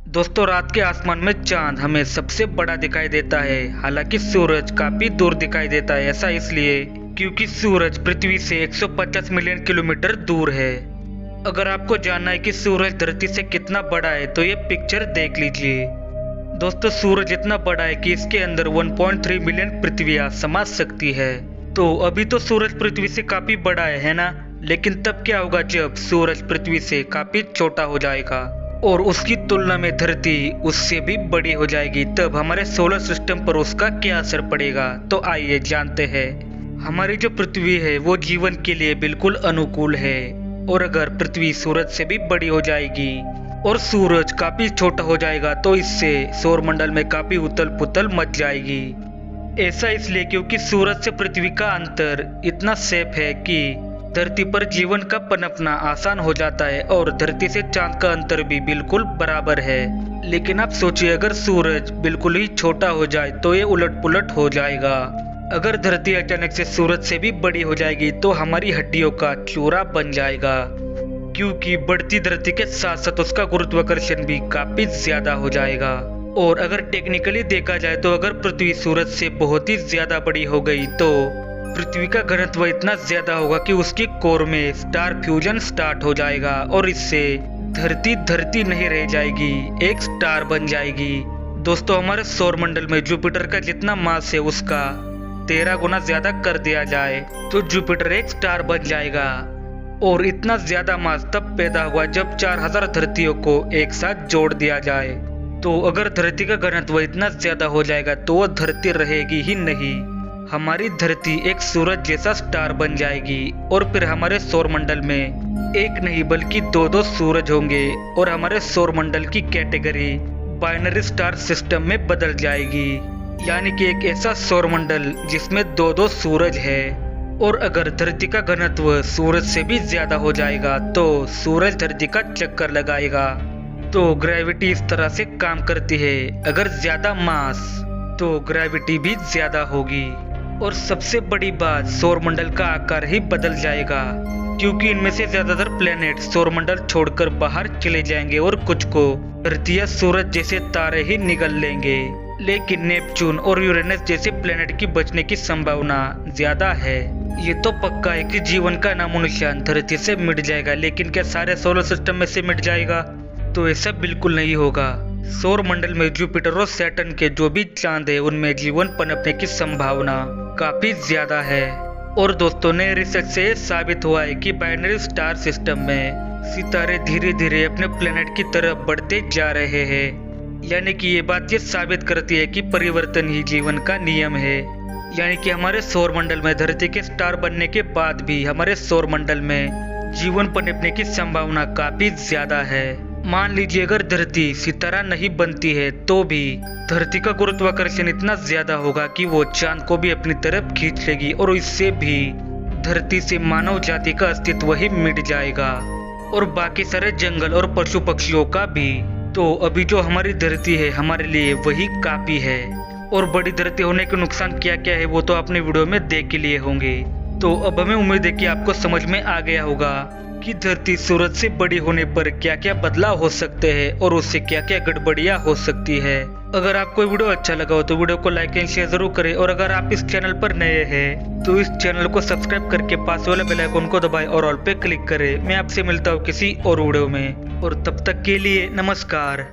दोस्तों, रात के आसमान में चांद हमें सबसे बड़ा दिखाई देता है। हालांकि सूरज काफी दूर दिखाई देता है। ऐसा इसलिए क्योंकि सूरज पृथ्वी से 150 मिलियन किलोमीटर दूर है। अगर आपको जानना है कि सूरज धरती से कितना बड़ा है तो ये पिक्चर देख लीजिए। दोस्तों, सूरज इतना बड़ा है कि इसके अंदर 1.3 मिलियन पृथ्वियां समा सकती है। तो अभी तो सूरज पृथ्वी से काफी बड़ा है ना? लेकिन तब क्या होगा जब सूरज पृथ्वी से काफी छोटा हो जाएगा और उसकी तुलना में धरती उससे भी बड़ी हो जाएगी। तब हमारे सोलर सिस्टम पर उसका क्या असर पड़ेगा, तो आइए जानते हैं। हमारी जो पृथ्वी है वो जीवन के लिए बिल्कुल अनुकूल है। और अगर पृथ्वी सूरज से भी बड़ी हो जाएगी और सूरज काफी छोटा हो जाएगा तो इससे सौरमंडल में काफी उथल पुथल मच जाएगी। ऐसा इसलिए क्योंकि सूरज से पृथ्वी का अंतर इतना सेफ है कि धरती पर जीवन का पनपना आसान हो जाता है और धरती से चांद का अंतर भी बिल्कुल बराबर है। लेकिन आप सोचिए, अगर सूरज बिल्कुल ही छोटा हो जाए तो ये उलट पुलट हो जाएगा। अगर धरती अचानक से सूरज से भी बड़ी हो जाएगी तो हमारी हड्डियों का चूरा बन जाएगा, क्योंकि बढ़ती धरती के साथ साथ उसका गुरुत्वाकर्षण भी काफी ज्यादा हो जाएगा। और अगर टेक्निकली देखा जाए तो अगर पृथ्वी सूरज से बहुत ही ज्यादा बड़ी हो गई तो पृथ्वी का घनत्व इतना ज्यादा होगा कि उसकी कोर में स्टार फ्यूजन स्टार्ट हो जाएगा और इससे धरती नहीं रह जाएगी, एक स्टार बन जाएगी। दोस्तों, हमारे सौरमंडल में जुपिटर का जितना मास है उसका 13 गुना ज्यादा कर दिया जाए तो जुपिटर एक स्टार बन जाएगा। और इतना ज्यादा मास तब पैदा हुआ जब 4000 धरतियों को एक साथ जोड़ दिया जाए। तो अगर धरती का घनत्व इतना ज्यादा हो जाएगा तो वो धरती रहेगी ही नहीं, हमारी धरती एक सूरज जैसा स्टार बन जाएगी। और फिर हमारे सौरमंडल में एक नहीं बल्कि दो सूरज होंगे और हमारे सौरमंडल की कैटेगरी बाइनरी स्टार सिस्टम में बदल जाएगी, यानी कि एक ऐसा सौरमंडल जिसमें दो सूरज है। और अगर धरती का घनत्व सूरज से भी ज्यादा हो जाएगा तो सूरज धरती का चक्कर लगाएगा। तो ग्रेविटी इस तरह से काम करती है, अगर ज्यादा मास तो ग्रेविटी भी ज्यादा होगी। और सबसे बड़ी बात, सौरमंडल का आकार ही बदल जाएगा, क्योंकि इनमें से ज्यादातर प्लेनेट सौरमंडल छोड़कर बाहर चले जाएंगे और कुछ को धरती या सूरज जैसे तारे ही निगल लेंगे। लेकिन नेपच्यून और यूरेनस जैसे प्लेनेट की बचने की संभावना ज्यादा है। ये तो पक्का है कि जीवन का नामो निशान धरती से मिट जाएगा, लेकिन क्या सारे सोलर सिस्टम में से मिट जाएगा? तो ऐसा बिल्कुल नहीं होगा। सौरमंडल में जुपिटर और सैटर्न के जो भी चांद है उनमें जीवन पनपने की संभावना काफी ज्यादा है। और दोस्तों, नए रिसर्च से साबित हुआ है कि बाइनरी स्टार सिस्टम में सितारे धीरे धीरे अपने प्लेनेट की तरफ बढ़ते जा रहे हैं। यानी कि ये बात ये साबित करती है कि परिवर्तन ही जीवन का नियम है। यानी कि हमारे सौरमंडल में धरती के स्टार बनने के बाद भी हमारे सौरमंडल में जीवन पनपने की संभावना काफी ज्यादा है। मान लीजिए अगर धरती सितारा नहीं बनती है तो भी धरती का गुरुत्वाकर्षण इतना ज्यादा होगा कि वो चांद को भी अपनी तरफ खींच लेगी और इससे भी धरती से मानव जाति का अस्तित्व ही मिट जाएगा और बाकी सारे जंगल और पशु पक्षियों का भी। तो अभी जो हमारी धरती है हमारे लिए वही काफी है। और बड़ी धरती होने के नुकसान क्या क्या है वो तो आपने वीडियो में देख के लिए होंगे। तो अब हमें उम्मीद है कि आपको समझ में आ गया होगा कि धरती सूरज से बड़ी होने पर क्या क्या बदलाव हो सकते हैं और उससे क्या क्या गड़बड़ियां हो सकती है। अगर आपको वीडियो अच्छा लगा हो तो वीडियो को लाइक एंड शेयर जरूर करें। और अगर आप इस चैनल पर नए हैं तो इस चैनल को सब्सक्राइब करके पास वाले बेल आइकन को दबाएं और ऑल पे क्लिक करें। मैं आपसे मिलता हूँ किसी और वीडियो में, और तब तक के लिए नमस्कार।